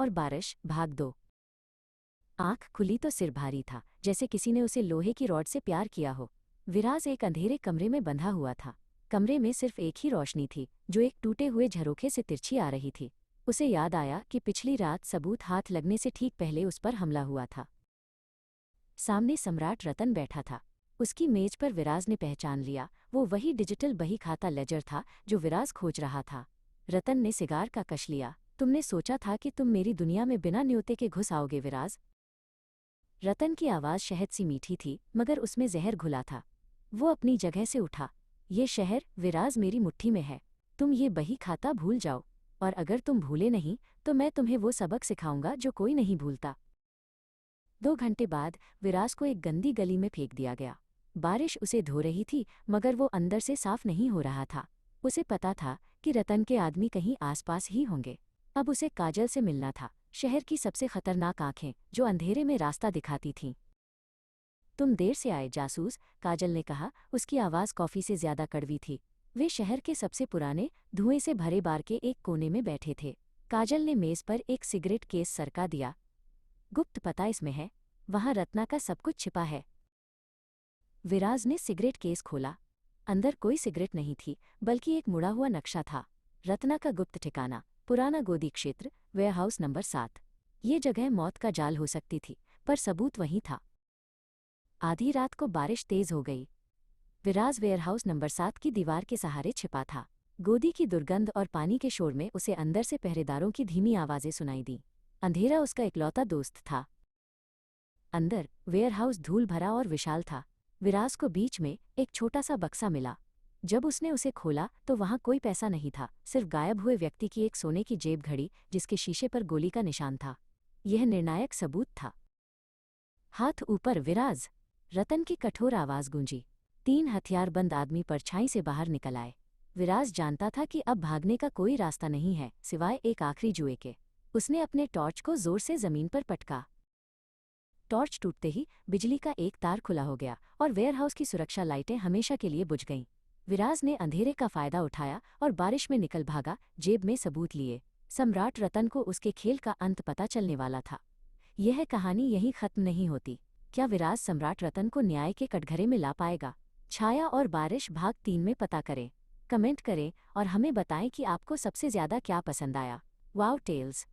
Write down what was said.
और बारिश भाग 2। आंख खुली तो सिर भारी था, जैसे किसी ने उसे लोहे की रॉड से प्यार किया हो। विराज एक अंधेरे कमरे में बंधा हुआ था। कमरे में सिर्फ एक ही रोशनी थी, जो एक टूटे हुए झरोखे से तिरछी आ रही थी। उसे याद आया कि पिछली रात सबूत हाथ लगने से ठीक पहले उस पर हमला हुआ था। सामने सम्राट रतन बैठा था। उसकी मेज पर विराज ने पहचान लिया, वो वही डिजिटल बही खाता लेजर था जो विराज खोज रहा था। रतन ने सिगार का कश लिया। तुमने सोचा था कि तुम मेरी दुनिया में बिना न्योते के घुस आओगे विराज? रतन की आवाज़ शहद सी मीठी थी, मगर उसमें जहर घुला था। वो अपनी जगह से उठा। ये शहर विराज मेरी मुट्ठी में है। तुम ये बही खाता भूल जाओ, और अगर तुम भूले नहीं तो मैं तुम्हें वो सबक सिखाऊंगा जो कोई नहीं भूलता। 2 घंटे बाद विराज को एक गंदी गली में फेंक दिया गया। बारिश उसे धो रही थी, मगर वो अंदर से साफ नहीं हो रहा था। उसे पता था कि रतन के आदमी कहीं आसपास ही होंगे। अब उसे काजल से मिलना था, शहर की सबसे खतरनाक आंखें जो अंधेरे में रास्ता दिखाती थीं। तुम देर से आए जासूस, काजल ने कहा। उसकी आवाज़ कॉफ़ी से ज्यादा कड़वी थी। वे शहर के सबसे पुराने, धुएं से भरे बार के एक कोने में बैठे थे। काजल ने मेज पर एक सिगरेट केस सरका दिया। गुप्त पता इसमें है, वहां रत्ना का सब कुछ छिपा है। विराज ने सिगरेट केस खोला। अंदर कोई सिगरेट नहीं थी, बल्कि एक मुड़ा हुआ नक्शा था। रत्ना का गुप्त ठिकाना, पुराना गोदी क्षेत्र, वेयरहाउस नंबर 7। ये जगह मौत का जाल हो सकती थी, पर सबूत वहीं था। आधी रात को बारिश तेज हो गई। विराज वेयरहाउस नंबर 7 की दीवार के सहारे छिपा था। गोदी की दुर्गंध और पानी के शोर में उसे अंदर से पहरेदारों की धीमी आवाजें सुनाई दी। अंधेरा उसका इकलौता दोस्त था। अंदर वेयरहाउस धूल भरा और विशाल था। विराज को बीच में एक छोटा सा बक्सा मिला। जब उसने उसे खोला तो वहां कोई पैसा नहीं था, सिर्फ गायब हुए व्यक्ति की एक सोने की जेब घड़ी जिसके शीशे पर गोली का निशान था। यह निर्णायक सबूत था। हाथ ऊपर विराज, रतन की कठोर आवाज गूंजी। 3 हथियारबंद आदमी परछाई से बाहर निकल आए। विराज जानता था कि अब भागने का कोई रास्ता नहीं है, सिवाय एक आखिरी जुए के। उसने अपने टॉर्च को जोर से जमीन पर पटका। टॉर्च टूटते ही बिजली का एक तार खुला हो गया और वेयरहाउस की सुरक्षा लाइटें हमेशा के लिए बुझ गईं। विराज ने अंधेरे का फायदा उठाया और बारिश में निकल भागा, जेब में सबूत लिए। सम्राट रतन को उसके खेल का अंत पता चलने वाला था। यह कहानी यहीं खत्म नहीं होती। क्या विराज सम्राट रतन को न्याय के कटघरे में ला पाएगा? छाया और बारिश भाग 3 में पता करें। कमेंट करें और हमें बताएं कि आपको सबसे ज्यादा क्या पसंद आया। वाव टेल्स।